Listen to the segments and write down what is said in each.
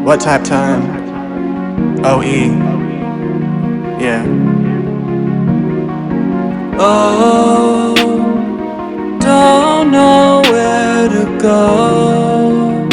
What type time? OE. Yeah. Oh, don't know where to go.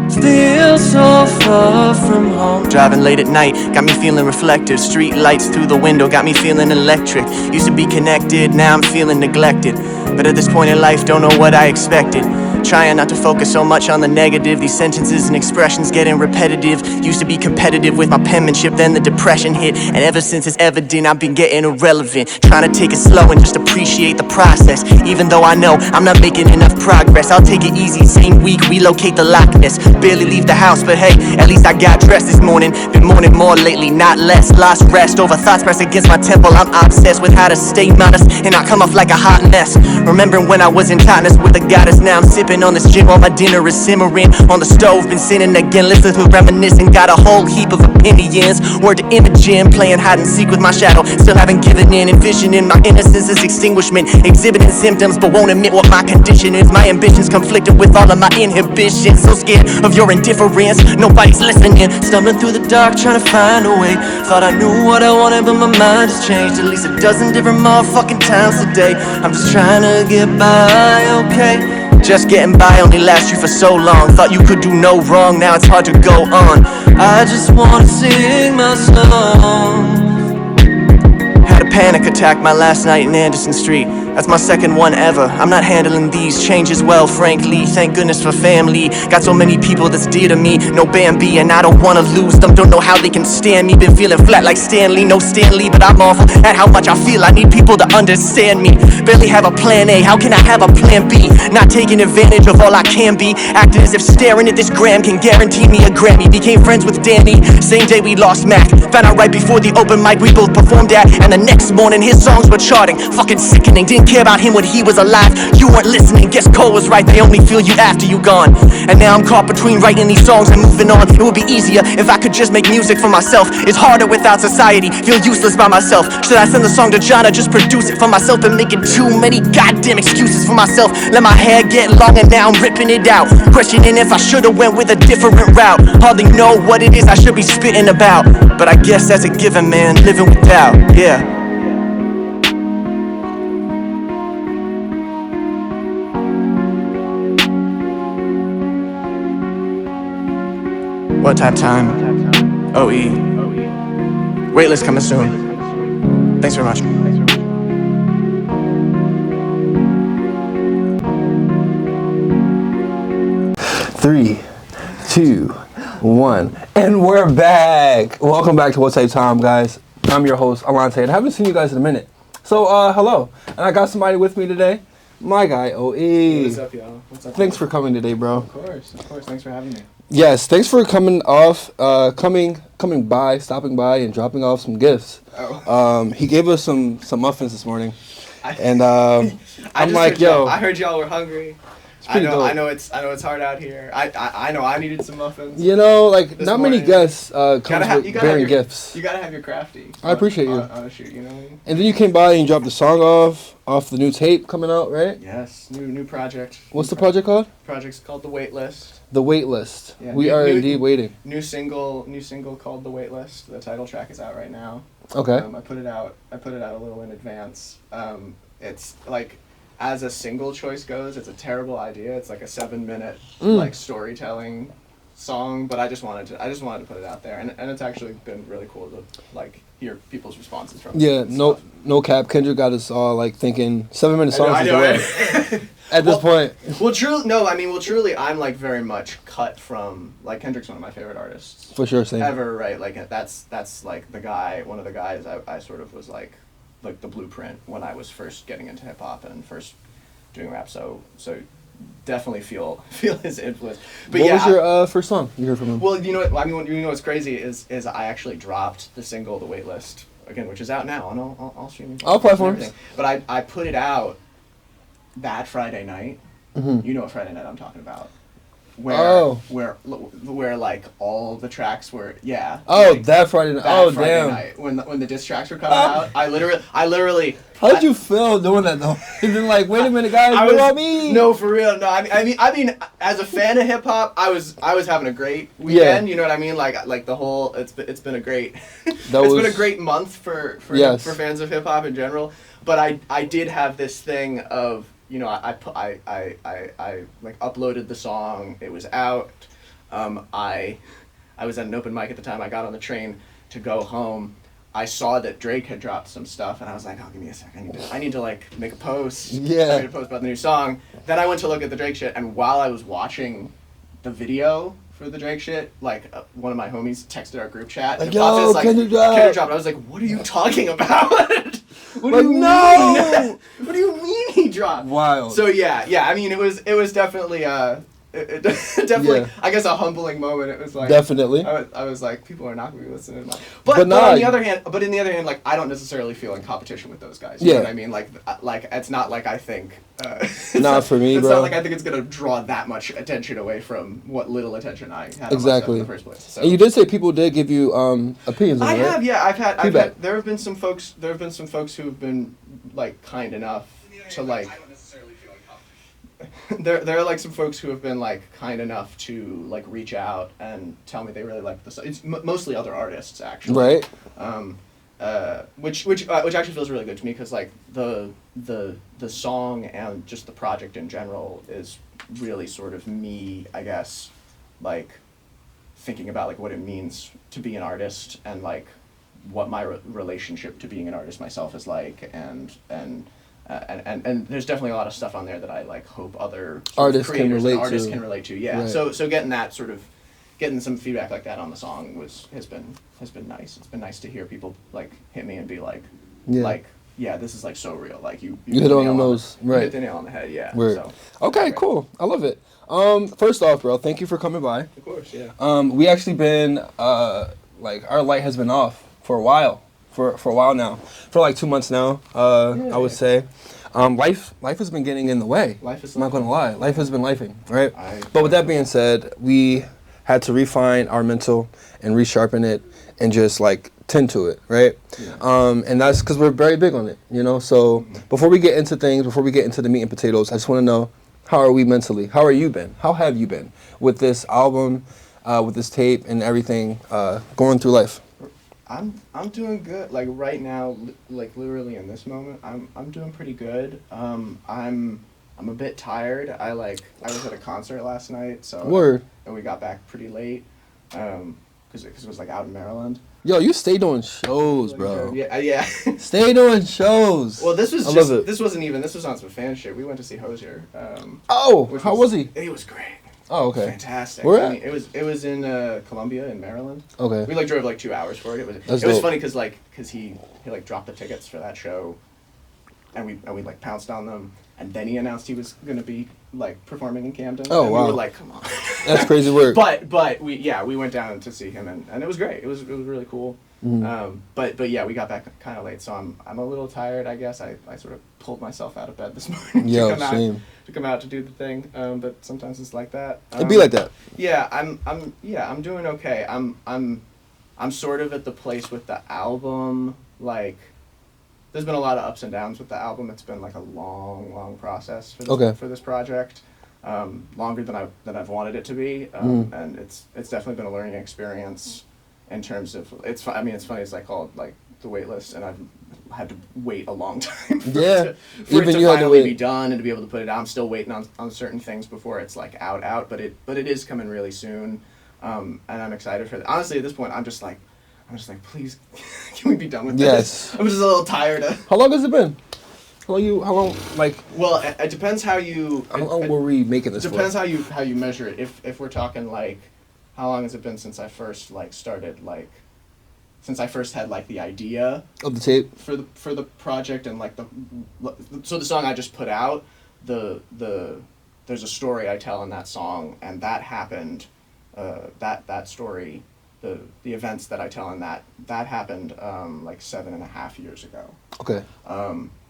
Feel so far from home. Driving late at night, got me feeling reflective. Street lights through the window, got me feeling electric. Used to be connected, now I'm feeling neglected. But at this point in life, don't know what I expected. Trying not to focus so much on the negative. These sentences and expressions getting repetitive. Used to be competitive with my penmanship, then the depression hit. And ever since it's evident, I've been getting irrelevant. Trying to take it slow and just appreciate the process. Even though I know I'm not making enough progress, I'll take it easy, same week, relocate the Loch Ness. Barely leave the house, but hey, at least I got dressed this morning. Been mourning more lately, not less. Lost rest over thoughts pressed against my temple. I'm obsessed with how to stay modest and not come off like a hot mess. Remembering when I was in Totnes with a goddess. Now I'm sipping on this gin while my dinner is simmering on the stove. Been sinning again, listening to reminiscing. Got a whole heap of opinions. Word to Imogen, playing hide and seek with my shadow. Still haven't given in, envisioning my innocence's extinguishment. Exhibiting symptoms, but won't admit what my condition is. My ambitions conflicted with all of my inhibitions. So scared of your indifference, nobody's listening. Stumbling through the dark, trying to find a way. Thought I knew what I wanted, but my mind has changed. At least a dozen different motherfucking times today. I'm just trying to get by, okay? Just getting by only lasts you for so long. Thought you could do no wrong, now it's hard to go on. I just wanna sing my song. Had a panic attack my last night in Anderson Street. That's my second one ever. I'm not handling these changes well, frankly. Thank goodness for family. Got so many people that's dear to me. No Bambi and I don't wanna lose them. Don't know how they can stand me. Been feeling flat like Stanley. No Stanley, but I'm awful at how much I feel. I need people to understand me. Barely have a plan A. How can I have a plan B? Not taking advantage of all I can be. Acting as if staring at this gram can guarantee me a Grammy. Became friends with Danny. Same day we lost Mac. Found out right before the open mic we both performed at. And the next morning his songs were charting. Fucking sickening. Didn't care about him when he was alive. You weren't listening. Guess Cole was right. They only feel you after you gone. And now I'm caught between writing these songs and moving on. It would be easier if I could just make music for myself. It's harder without society. Feel useless by myself. Should I send the song to John or just produce it for myself? Been making too many goddamn excuses for myself. Let my hair get long and now I'm ripping it out. Questioning if I should've went with a different route. Hardly know what it is I should be spitting about. But I guess that's a given, man. Living without, yeah. What type time? OE. Waitlist coming soon. Thanks very much. 3, 2, 1, and we're back. Welcome back to What Type Time, guys. I'm your host, Alante, and I haven't seen you guys in a minute. So, hello. And I got somebody with me today. My guy, OE. What's up, y'all? What's up? Thanks for coming today, bro. Of course. Thanks for having me. Yes, thanks for coming by, stopping by, and dropping off some gifts. Oh. He gave us some muffins this morning, and I'm like, I heard y'all were hungry. pretty dope. I know it's hard out here. I know I needed some muffins. You know, like, not many morning. guests comes with bearing your, gifts. You gotta have your crafty. I appreciate you. On a shoot, you know what I mean? And then you came by and dropped the song off the new tape coming out, right? Yes, new project. What's the project called? Project's called The Waitlist. The Waitlist. Yeah, We are indeed waiting. New single called The Waitlist. The title track is out right now. Okay. I put it out a little in advance. It's like, as a single choice goes, it's a terrible idea. It's like a 7-minute like storytelling song, but I just wanted to put it out there, and it's actually been really cool to like hear people's responses from it. Yeah, no cap. Kendrick got us all like thinking 7-minute songs is the way. At this point. Well, truly, I'm like very much cut from, like, Kendrick's one of my favorite artists. For sure, same. Ever, right? Like, that's like one of the guys I sort of was like the blueprint when I was first getting into hip hop and first doing rap. So definitely feel his influence. But what was your first song you heard from him? Well, you know what's crazy is I actually dropped the single The Waitlist again, which is out now on all streaming. All platforms. But I put it out that Friday night. Mm-hmm. You know what Friday night I'm talking about. Oh. where like all the tracks were Oh, like, that Friday night. that Oh, Friday damn. night when the diss tracks were coming out. I literally How did you feel doing that though? And then like, wait a minute, guys, I what was, about me? No, for real. No, I mean, as a fan of hip hop, I was having a great weekend. Yeah. You know what I mean? Like the whole, it's been a great, it's was- been a great month for Yes. for fans of hip hop in general. But I did have this thing of, you know, I like uploaded the song. It was out. I was at an open mic at the time. I got on the train to go home. I saw that Drake had dropped some stuff, and I was like, "Oh, give me a sec. I need to like make a post. Yeah. I made a post about the new song." Then I went to look at the Drake shit, and while I was watching the video for the Drake shit, like one of my homies texted our group chat. Like, and popped yo, this, Kendrick dropped. Kendrick dropped. I was like, "What are you talking about? What do Like, you no! mean? What do you mean he dropped?" Wild. So yeah. I mean, it was definitely definitely Yeah. I guess a humbling moment. It was like Definitely. I was like, people are not gonna be listening. But But nah, on the other hand, like I don't necessarily feel in competition with those guys. You Yeah. know what I mean? Like it's not like I think. It's Nah, for me, it's bro. not like I think it's gonna draw that much attention away from what little attention I had on myself Exactly. in the first place. So. And you did say people did give you opinions on I it, right? have, yeah. I've had. Feedback. There have been some folks. There have been some folks who have been like kind enough to like. There are like some folks who have been like kind enough to like reach out and tell me they really like the song. It's mostly other artists actually. Right. Which actually feels really good to me because like the song and just the project in general is really sort of me, I guess, like thinking about like what it means to be an artist and like what my relationship to being an artist myself is like and there's definitely a lot of stuff on there that I like hope other sort of Artists can creators and relate artists to. can relate to. Yeah. Right. So getting that sort of getting some feedback like that on the song has been nice. It's been nice to hear people like hit me and be like this is like so real. Like you You hit it on the nail nose, you right. hit the nail on the head. Yeah. Word. So, Okay, right. cool. I love it. First off, bro, thank you for coming by. Of course. Yeah. We actually been like our light has been off for a while. For a while now. For like 2 months now. I would say. Life has been getting in the way. Life is I'm not gonna lie. Life has been lifing, right? I- But with that being said, we had to refine our mental and resharpen it and just like tend to it, right? Yeah. And that's because we're very big on it, you know? So before we get into things, before we get into the meat and potatoes, I just want to know, how are we mentally? How are you been? How have you been with this album, with this tape and everything going through life? I'm doing good. Like right now, like literally in this moment, I'm doing pretty good. I'm a bit tired. I was at a concert last night, so Word. and we got back pretty late, because it was like out in Maryland. Yo, you stay doing shows, bro. Yeah. Stay doing shows. Well, this was I just love it. this wasn't even this was on some fan shit. We went to see Hosier. Oh, which how was he? He was great. Oh, okay. Fantastic. Where I at? mean, it was in Columbia in Maryland. Okay. We like drove like 2 hours for it. That's It was dope. funny because he like dropped the tickets for that show, and we like pounced on them, and then he announced he was gonna be like performing in Camden. Oh, and wow. We were like, come on. That's crazy work. But we went down to see him and it was great. It was really cool. Mm-hmm. But yeah, we got back kind of late, so I'm a little tired. I guess I sort of pulled myself out of bed this morning Yo, to come same. out to come out to do the thing. But sometimes it's like that. It'd be like that. Yeah, I'm doing okay. I'm sort of at the place with the album, like there's been a lot of ups and downs with the album. It's been like a long process for this, Okay. for this project. Longer than I've wanted it to be. And it's definitely been a learning experience in terms of it's funny, it's like called like The Waitlist, and I've had to wait a long time for Yeah. it to Even you had to finally wait. be done and to be able to put it out. I'm still waiting on certain things before it's like out, but it is coming really soon. And I'm excited for that. Honestly, at this point, I'm just like, please, can we be done with Yes. this? I'm just a little tired of. How long has it been? How long, like, Well, it depends how you. how long were we making this Depends for? how you measure it. If we're talking like, how long has it been since I first like started like, since I first had like the idea Of the tape? for the project and like so the song I just put out, there's a story I tell in that song, and that happened, that story, the events that I tell in that happened like 7.5 years ago. Okay.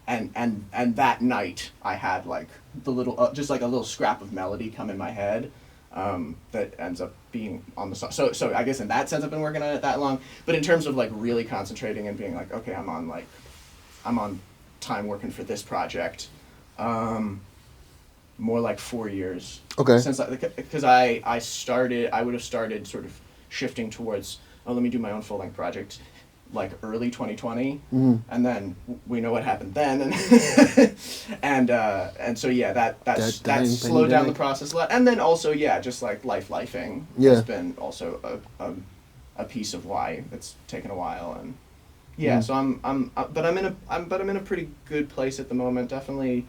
And that night I had like the little just like a little scrap of melody come in my head, that ends up being on the song. So I guess in that sense I've been working on it that long. But in terms of like really concentrating and being like, okay, I'm on time working for this project. More like 4 years. Okay. Since because I would have started sort of shifting towards, oh, let me do my own full length project, like early 2020, and then we know what happened then, and so yeah, that slowed down the process a lot, and then also just like lifing has been also a piece of why it's taken a while, and so but I'm in a pretty good place at the moment. Definitely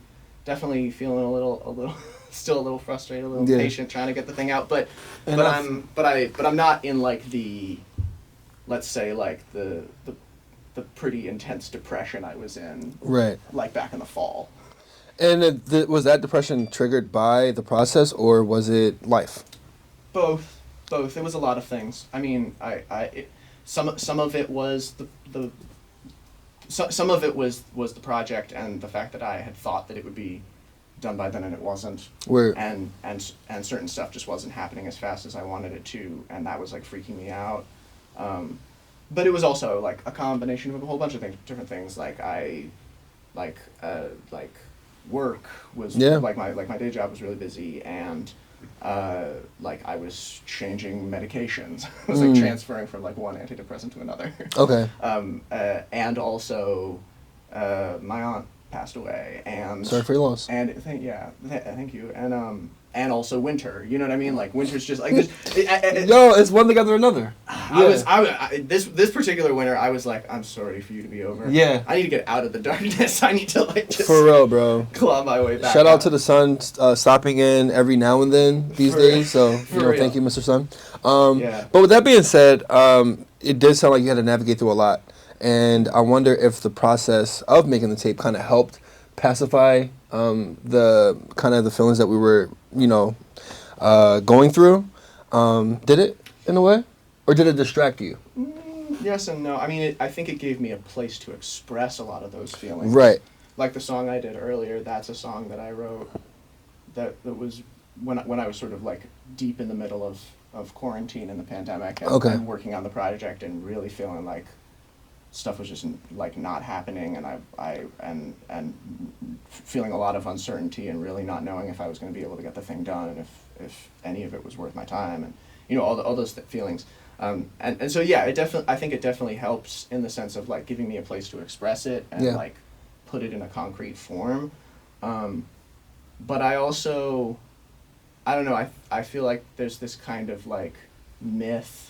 feeling a little still a little frustrated, a little impatient, trying to get the thing out, but I'm not in like the, let's say, like the pretty intense depression I was in, right, like back in the fall. And was that depression triggered by the process, or was it life? Both. It was a lot of things. I mean, some of it was some of it was the project and the fact that I had thought that it would be done by then and it wasn't. And certain stuff just wasn't happening as fast as I wanted it to, and that was like freaking me out. But it was also like a combination of a whole bunch of different things. Like work was like my day job was really busy, and like I was changing medications. I was like transferring from like one antidepressant to another. Okay. And also, my aunt passed away, and sorry for your loss. And thank you. And also winter. You know what I mean? Like winter's just like this. It's one thing after another. This particular winter, I was like, I'm sorry for you to be over. Yeah. I need to get out of the darkness. I need to like just for real, bro. Claw my way back. Shout out to the sun stopping in every now and then these days. So thank you, Mr. Sun. But with that being said, it did sound like you had to navigate through a lot, and I wonder if the process of making the tape kind of helped pacify the kind of the feelings that we were, going through. Did it in a way, or did it distract you? Yes and no. I mean, I think it gave me a place to express a lot of those feelings. Right. Like the song I did earlier. That's a song that I wrote. That was when I was sort of like deep in the middle of quarantine and the pandemic, and working on the project and really feeling like stuff was just like not happening, and I feeling a lot of uncertainty and really not knowing if I was going to be able to get the thing done, and if any of it was worth my time, and all those feelings, and so I think it definitely helps in the sense of like giving me a place to express it and like put it in a concrete form, but I also, I don't know, I feel like there's this kind of like myth.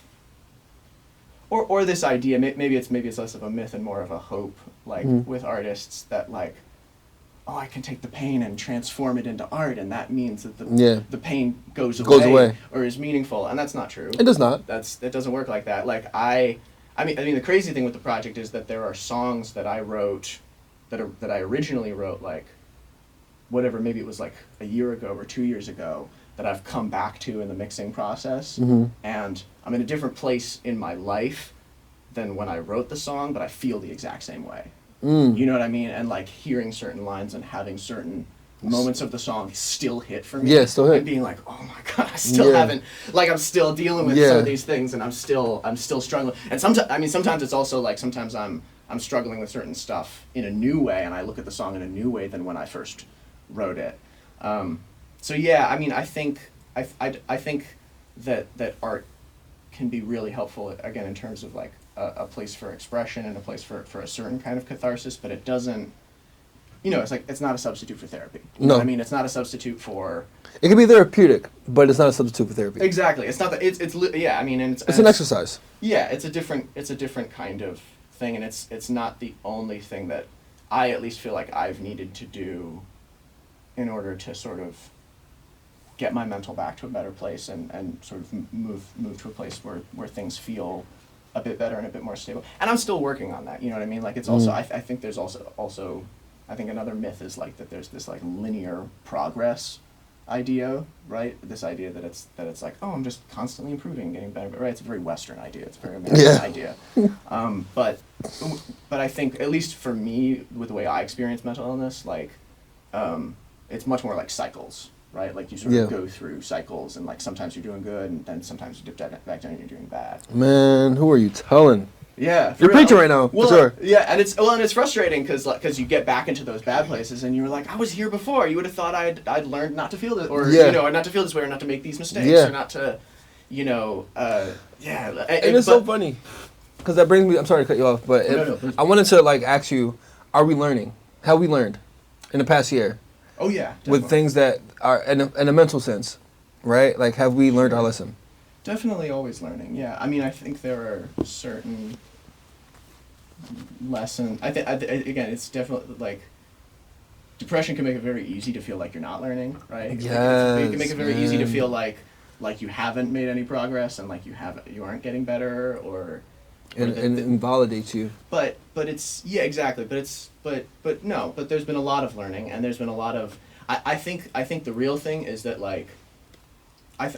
Or this idea, maybe it's less of a myth and more of a hope, like with artists, that like, oh, I can take the pain and transform it into art, and that means that the pain goes away or is meaningful, and that's not true. It does not. It doesn't work like that. Like I mean the crazy thing with the project is that there are songs that I wrote, that I originally wrote, like, whatever, maybe it was like a year ago or 2 years ago, that I've come back to in the mixing process, and I'm in a different place in my life than when I wrote the song, but I feel the exact same way. You know what I mean? And like hearing certain lines and having certain moments of the song still hit for me. Yeah, still hit. And being like, oh my God, I still haven't, like I'm still dealing with some of these things, and I'm still struggling. And sometimes it's also like, sometimes I'm struggling with certain stuff in a new way, and I look at the song in a new way than when I first wrote it. So yeah, I mean, I think that art can be really helpful, again, in terms of like a place for expression and a place for a certain kind of catharsis, but it doesn't, it's like, it's not a substitute for therapy. You know what I mean? It's not a substitute for... It can be therapeutic, but it's not a substitute for therapy. Exactly. It's not that, I mean, and it's an exercise. Yeah, it's a different kind of thing, and it's not the only thing that I at least feel like I've needed to do in order to sort of get my mental back to a better place and sort of move to a place where things feel a bit better and a bit more stable. And I'm still working on that, you know what I mean? Like, it's also, I think there's also, I think another myth is like that there's this like linear progress idea, right? This idea that it's like, oh, I'm just constantly improving, getting better, right? It's a very Western idea. It's a very American idea. But I think, at least for me, with the way I experience mental illness, like, it's much more like cycles. right? Like you sort Yeah. of go through cycles, and like sometimes you're doing good, and then sometimes you dip back down and you're doing bad. Man, who are you telling? Yeah, for You're real. preaching right now, for Well, sure. yeah, and it's frustrating because you get back into those bad places, and you were like, I was here before. You would have thought I'd learned not to feel this, or Yeah. or not to feel this way, or not to make these mistakes, Yeah. or not to, yeah. And it's so funny, because that brings me. I'm sorry to cut you off, but No, please. I wanted to like ask you: are we learning? Have we learned in the past year Oh yeah, with definitely. things that are in a mental sense, right? Like, have we learned our lesson? Definitely always learning. Yeah, I mean, I think there are certain lessons. Again, it's definitely like depression can make it very easy to feel like you're not learning, right? It can make it very easy to man. feel like you haven't made any progress and like you aren't getting better or And invalidates you. but it's yeah, exactly, but no, but there's been a lot of learning, and there's been a lot of I think the real thing is that like I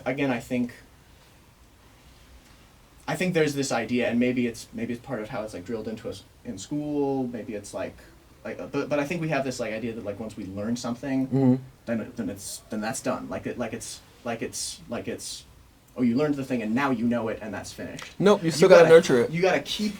think there's this idea, and maybe it's part of how it's like drilled into us in school, maybe it's like but I think we have this like idea that like once we learn something, Mm-hmm. then that's done, like it's oh, you learned the thing and now you know it and that's finished. Nope, you still gotta nurture it. You gotta keep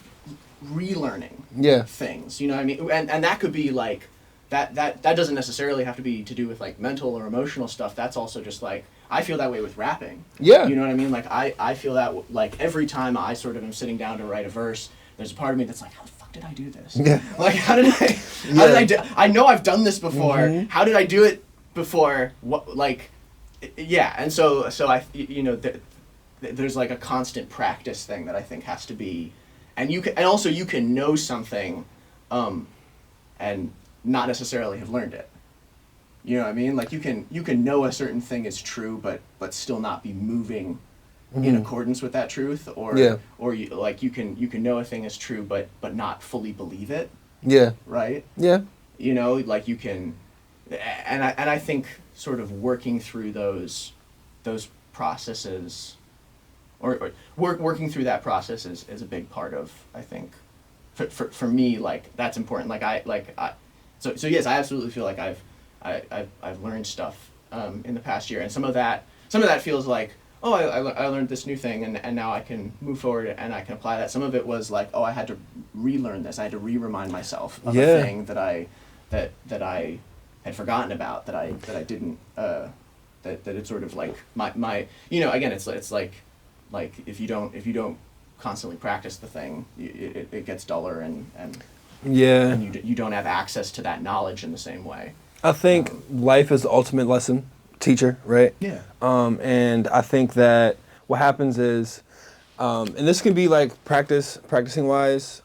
relearning Yeah. things, you know what I mean? And that could be like that doesn't necessarily have to be to do with like mental or emotional stuff. That's also just like I feel that way with rapping. Yeah. You know what I mean? Like I feel that like every time I sort of am sitting down to write a verse, there's a part of me that's like, how the fuck did I do this? Yeah. Like how did I do, I know I've done this before. Mhm. How did I do it before? What like yeah, and so I there's like a constant practice thing that I think has to be, and you can know something, and not necessarily have learned it. You know what I mean? Like you can know a certain thing is true, but still not be moving in accordance with that truth, or Yeah. or you can know a thing is true, but not fully believe it, Yeah. right? Yeah. You know, like you can, and I think sort of working through those processes, or working through that process is a big part of, I think, for me, like that's important. So yes, I absolutely feel like I've learned stuff in the past year, and some of that feels like, oh, I learned this new thing, and now I can move forward and I can apply that. Some of it was like, oh, I had to relearn this. I had to remind myself of Yeah. a thing that I had forgotten about, that I didn't that it's sort of like my again, it's like if you don't constantly practice the thing, it gets duller, and Yeah. you don't have access to that knowledge in the same way. I think life is the ultimate lesson teacher, right? Yeah. And I think that what happens is, and this can be like practicing wise,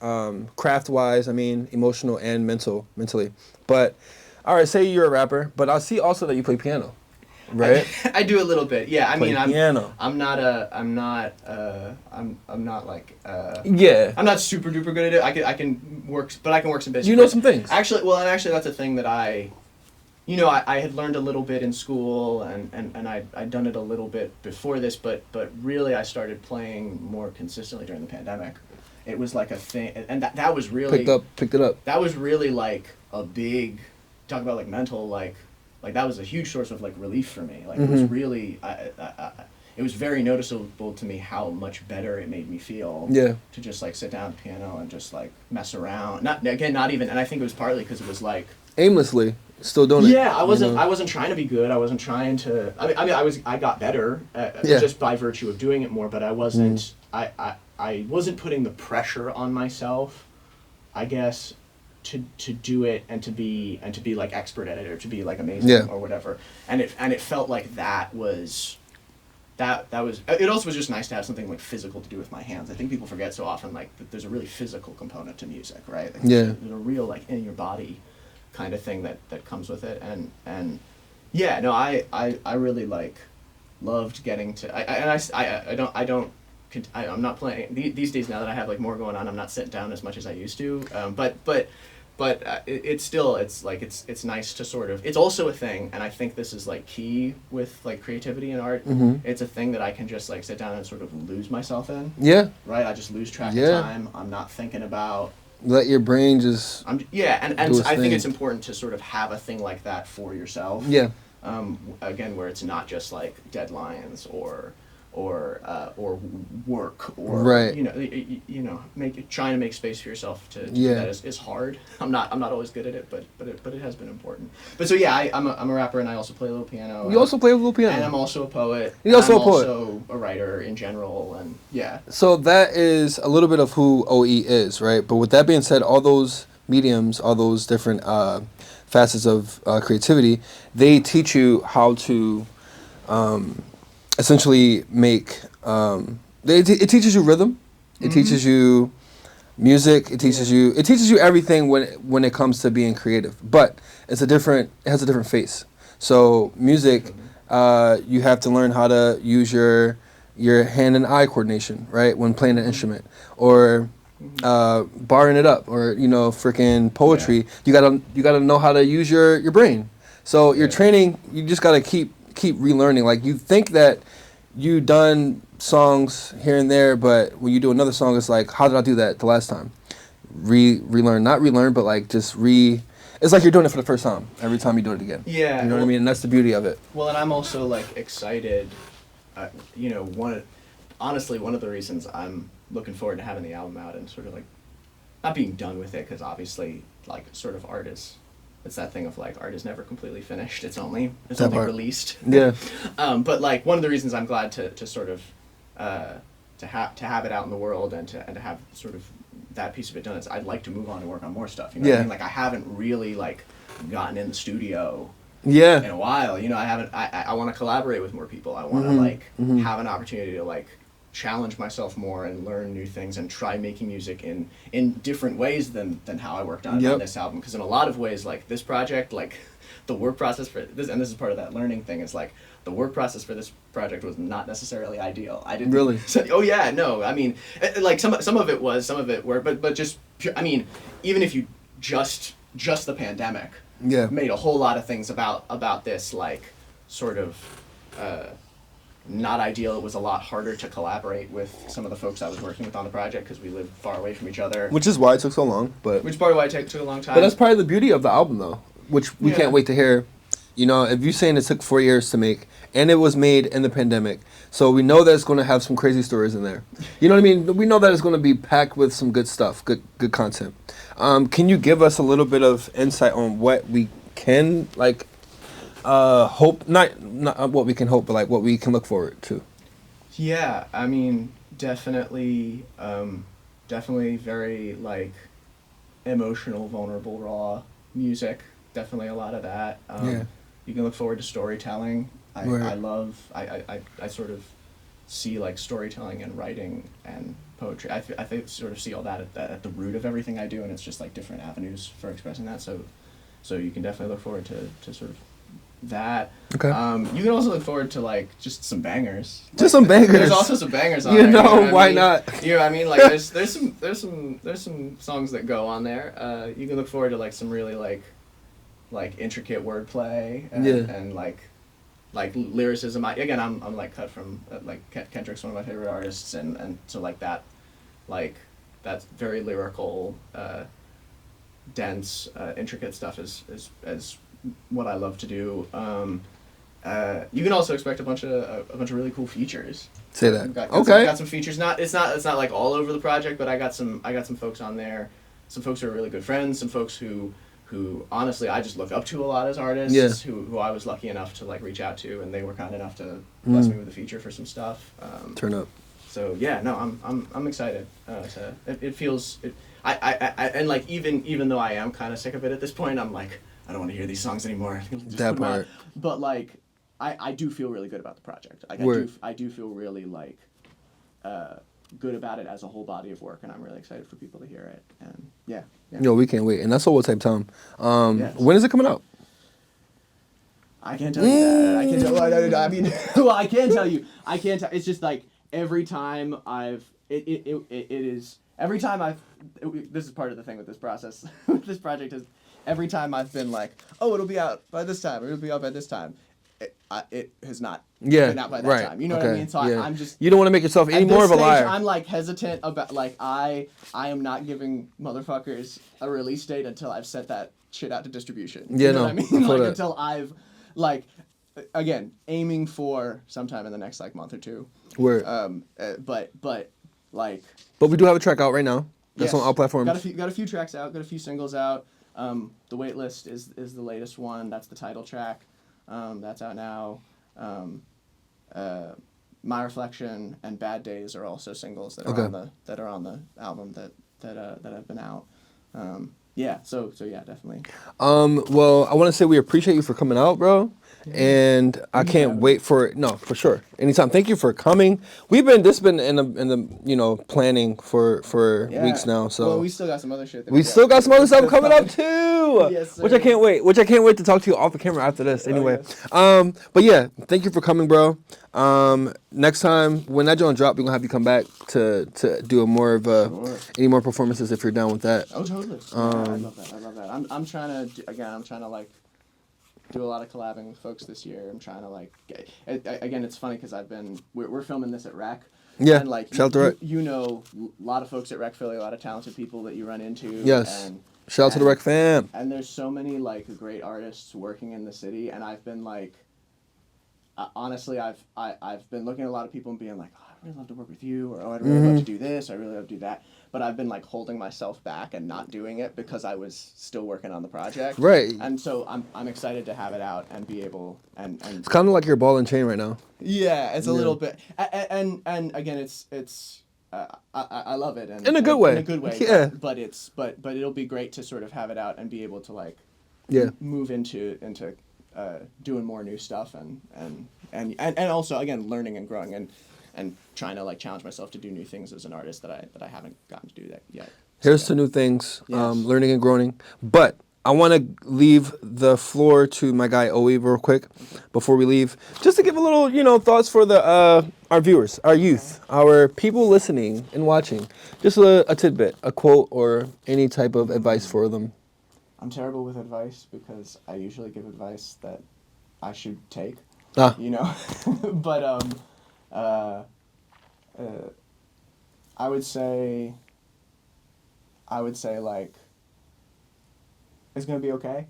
craft wise, I mean, emotional and mentally. But, all right, say you're a rapper, but I see also that you play piano, right? I do a little bit. Yeah. I Play mean, piano. I'm not like Yeah. I'm not super duper good at it. I can work, but I can work some basic. You know chords. some things. Actually, that's a thing that I had learned a little bit in school, and I'd done it a little bit before this, but really I started playing more consistently during the pandemic. It was like a thing, and that was really Picked it up. that was really like a big, talk about like mental, like that was a huge source of like relief for me. Like it was really, it was very noticeable to me how much better it made me feel. Yeah. To just like sit down at the piano and just like mess around. Not even, and I think it was partly because it was like, Aimlessly, still doing it. yeah, I wasn't. you know? I wasn't trying to be good. I wasn't trying to. I got better Yeah. just by virtue of doing it more. But I wasn't. I wasn't putting the pressure on myself, I guess, to do it and to be like expert at it, or to be like amazing, Yeah. or whatever. And it felt like that was. That was. It also was just nice to have something like physical to do with my hands. I think people forget so often like that there's a really physical component to music, right? Like, Yeah. There's a real like in your body kind of thing that comes with it, and yeah, no, I really like loved getting to I'm not playing these days now that I have like more going on. I'm not sitting down as much as I used to, but it's still, it's like it's nice to sort of, it's also a thing, and I think this is like key with like creativity and art. It's a thing that I can just like sit down and sort of lose myself in, Yeah. right? I just lose track Yeah. of time. I'm not thinking about Let your brain just. and Do its I think thing. it's important to sort of have a thing like that for yourself. Yeah. Again, where it's not just like deadlines or work or Right. trying to make space for yourself to Yeah. do that is hard. I'm not always good at it, but it has been important. But so yeah, I'm a rapper, and I also play a little piano. You also play a little piano. And I'm also a poet. You're also and a poet. I'm also a writer in general, and yeah. So that is a little bit of who OE is, right? But with that being said, all those mediums, all those different facets of creativity, they teach you how to essentially make. It teaches you rhythm. It teaches you music. It teaches you everything when it comes to being creative. But it has a different face. So music, you have to learn how to use your hand and eye coordination, right, when playing an instrument, or barring it up, or freaking poetry. Yeah. You gotta know how to use your brain. So your Yeah. training, you just gotta keep relearning. Like, you think that you done songs here and there, but when you do another song, it's like, how did I do that the last time? Relearn, not relearn, but like just It's like you're doing it for the first time every time you do it again. Yeah. You know what I mean? And that's the beauty of it. Well, and I'm also like excited. Honestly, one of the reasons I'm looking forward to having the album out and sort of like not being done with it, because obviously like sort of art is, it's that thing of like art is never completely finished. It's only released. Yeah. But like one of the reasons I'm glad to sort of to have it out in the world and to have sort of that piece of it done is I'd like to move on and work on more stuff. You know what I mean? Like I haven't really like gotten in the studio Yeah. in a while. I want to collaborate with more people. I want to have an opportunity to like challenge myself more and learn new things and try making music in different ways than how I worked on it on this album. Because in a lot of ways, like this project, like the work process for this, and this is part of that learning thing, is like the work process for this project was not necessarily ideal. I didn't really. Oh yeah, no. I mean, like some of it were, but just I mean, even if you just the pandemic made a whole lot of things about this like sort of not ideal. It was a lot harder to collaborate with some of the folks I was working with on the project because we lived far away from each other. Which is why it took so long. Which is part of why it took a long time. But that's probably the beauty of the album, though, which we can't wait to hear. If you're saying it took 4 years to make, and it was made in the pandemic, so we know that it's going to have some crazy stories in there. You know what I mean? We know that it's going to be packed with some good stuff, good content. Can you give us a little bit of insight on what we can hope, not what we can hope, but like what we can look forward to? Yeah, I mean, definitely very like emotional, vulnerable, raw music. Definitely a lot of that. You can look forward to storytelling. I sort of see like storytelling and writing and poetry. I sort of see all that at the root of everything I do, and it's just like different avenues for expressing that. So you can definitely look forward to sort of that. Okay. You can also look forward to like just some bangers. Just some bangers. There's also some bangers on there. You know what why I mean? not? You know what I mean? Like there's some songs that go on there. You can look forward to like some really like intricate wordplay and like lyricism. I'm like cut from like Kendrick's one of my favorite artists, and so like that's very lyrical, dense, intricate stuff is what I love to do. You can also expect a bunch of really cool features. Say that. Got some features. It's not like all over the project, but I got some folks on there. Some folks who are really good friends. Some folks who honestly I just look up to a lot as artists. Yeah. Who I was lucky enough to like reach out to, and they were kind enough to bless me with a feature for some stuff. Turn up. So yeah, no, I'm excited. It feels I and like even though I am kind of sick of it at this point, I'm like, I don't want to hear these songs anymore. That part. But like, I do feel really good about the project. Like, I do feel really like good about it as a whole body of work, and I'm really excited for people to hear it. And yeah. Yo, we can't wait, and that's What Type Time. Yes. When is it coming out? I can't tell you that. I can't tell. I mean, well, I can tell you. I can't tell. It's just like every time this is part of the thing with this process. This project is. Every time I've been like, oh, it'll be out by this time, or it'll be out by this time, it has not been out by that time. You know what I mean? So I'm just... You don't want to make yourself any more of a liar. I'm like hesitant about, like, I am not giving motherfuckers a release date until I've sent that shit out to distribution. Yeah, you know what I mean? Like, until I've, like, again, aiming for sometime in the next like month or two. Where? But like. But we do have a track out right now. That's on all platforms. Got a few tracks out. Got a few singles out. The Waitlist is the latest one. That's the title track. That's out now. My Reflection and Bad Days are also singles that are on the album that have been out. Yeah. So yeah, definitely. Well, I want to say we appreciate you for coming out, bro. And I can't wait for sure. Anytime. Thank you for coming. This has been in the planning for weeks now. So well, we still got some other shit. We still got some other stuff coming up too. Yes, sir. Which I can't wait to talk to you off the camera after this. Anyway, yes. But yeah, thank you for coming, bro. Next time when that joint drop, we're gonna have you come back to do a more of any more performances if you're down with that. Oh, totally. I love that. I'm trying to like do a lot of collabing with folks this year. I'm trying to like again, it's funny because we're filming this at Rec. Yeah. And like shout out to Rec. You know a lot of folks at Rec Philly, a lot of talented people that you run into. Yes. Shout out to the Rec fam. And there's so many like great artists working in the city, and I've been like, honestly, I've been looking at a lot of people and being like, oh, I'd really love to work with you, or oh, I'd really love to do this, or I'd really love to do that. But I've been like holding myself back and not doing it because I was still working on the project. Right. And so I'm excited to have it out and be able and it's kind of like your ball and chain right now. Yeah, it's a little bit, and again, it's I love it and in a good way. In a good way. Yeah. But it'll be great to sort of have it out and be able to like move into doing more new stuff and also again learning and growing and trying to like challenge myself to do new things as an artist that I haven't gotten to do that yet. Here's to new things, Yes. learning and growing. But I want to leave the floor to my guy Owe real quick before we leave, just to give a little, thoughts for the our viewers, our youth, our people listening and watching. Just a tidbit, a quote, or any type of advice for them. I'm terrible with advice because I usually give advice that I should take. Ah. But I would say like it's gonna be okay.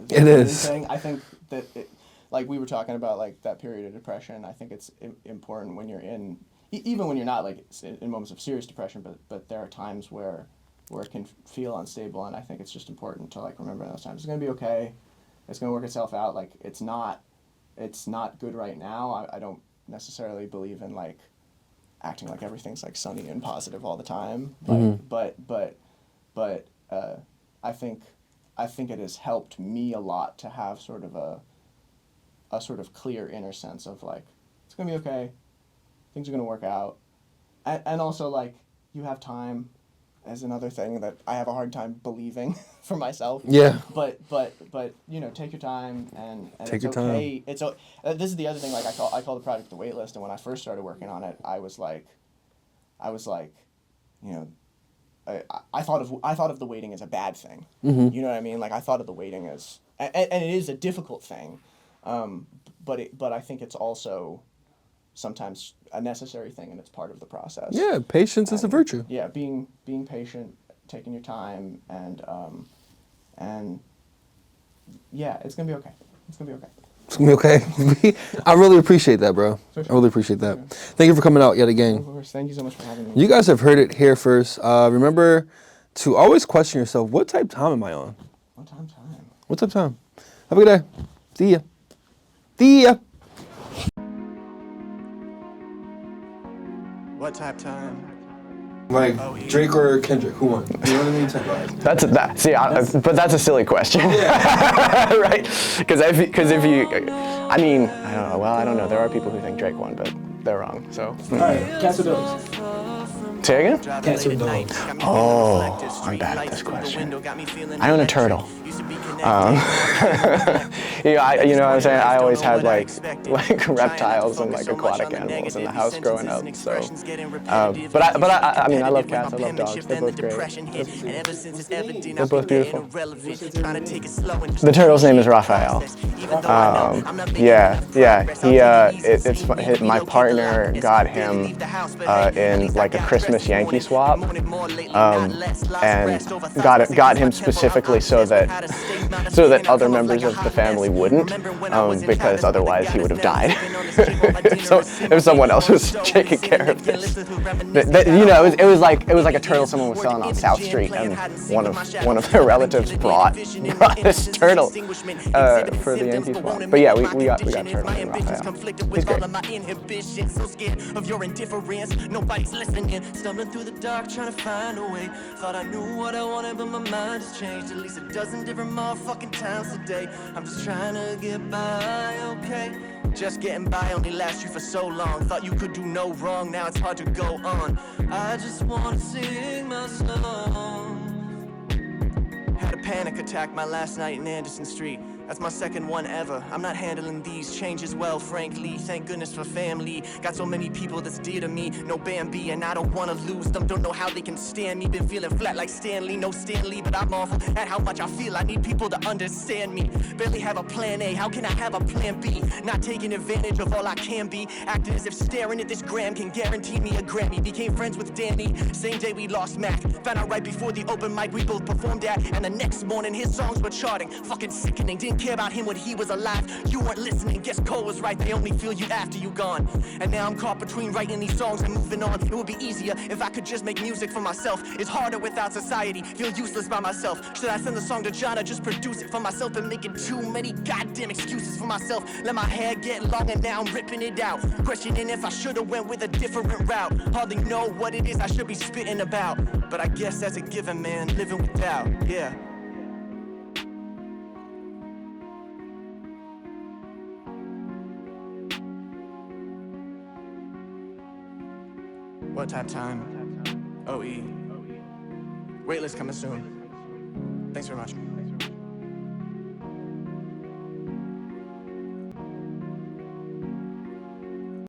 It is. I think that like we were talking about like that period of depression. I think it's important when you're in even when you're not like in moments of serious depression, but there are times where it can feel unstable, and I think it's just important to like remember in those times it's gonna be okay. It's gonna work itself out. Like it's not good right now. I don't necessarily believe in like acting like everything's like sunny and positive all the time. But I think it has helped me a lot to have sort of a sort of clear inner sense of like it's gonna be okay, things are gonna work out, and also like you have time. Is another thing that I have a hard time believing for myself. Yeah. But take your time and take it's your okay. time. It's this is the other thing. Like I call the project the Waitlist, and when I first started working on it, I was like, I thought of the waiting as a bad thing. Mm-hmm. You know what I mean? Like I thought of the waiting as, and it is a difficult thing, but I think it's also sometimes a necessary thing, and it's part of the process. Yeah, patience is a virtue. Yeah, being patient, taking your time, and yeah, it's gonna be okay. It's gonna be okay. It's gonna be okay. I really appreciate that, bro. For sure. I really appreciate that. Thank you for coming out yet again. Of course. Thank you so much for having me. You guys have heard it here first. Remember to always question yourself, what type time am I on? What time? What type time? Have a good day. See ya. See ya. What type time? Like Drake or Kendrick, who won? You know what I mean? Type vibe. But that's a silly question, right? Because if you, I mean, I don't know. Well, I don't know. There are people who think Drake won, but they're wrong. So. All right, cats or dogs? Say again? Cats or dogs? Oh, I'm bad at this question. I own a turtle. You know what I'm saying? I always had like reptiles and like aquatic animals in the house growing up. So, I mean, I love cats. I love dogs. They're both great. They're both beautiful. The turtle's name is Raphael. My partner got him in like a Christmas Yankee swap, and got him specifically so that so that other members of the family wouldn't, because otherwise he would have died if someone else was taking care of this. You know, it was like a turtle someone was selling on South Street, and one of their relatives brought this turtle for the anti-swap. But yeah, we got turtle in Raphael. He's great. So scared of your indifference, nobody's listening. Stumbling through the dark, trying to find a way. Thought I knew what I wanted, but my mind has changed. At least a dozen different motherfucking times today. I'm just trying to get by, okay? Just getting by only lasts you for so long. Thought you could do no wrong, now it's hard to go on. I just wanna sing my song. Had a panic attack my last night in Anderson Street. That's my second one ever. I'm not handling these changes well, frankly. Thank goodness for family. Got so many people that's dear to me. No Bambi, and I don't wanna lose them. Don't know how they can stand me. Been feeling flat like Stanley. No Stanley, but I'm awful at how much I feel. I need people to understand me. Barely have a plan A. How can I have a plan B? Not taking advantage of all I can be. Acting as if staring at this gram can guarantee me a Grammy. Became friends with Danny. Same day we lost Mac. Found out right before the open mic we both performed at. And the next morning his songs were charting. Fucking sickening. Didn't care about him when he was alive. You weren't listening. Guess Cole was right. They only feel you after you gone. And now I'm caught between writing these songs and moving on. It would be easier if I could just make music for myself. It's harder without society. Feel useless by myself. Should I send the song to John or just produce it for myself and making too many goddamn excuses for myself? Let my hair get long and now I'm ripping it out. Questioning if I should've went with a different route. Hardly know what it is I should be spitting about. But I guess that's a given, man. Living without, yeah. What type time? OE. Waitlist coming soon. Thanks very much.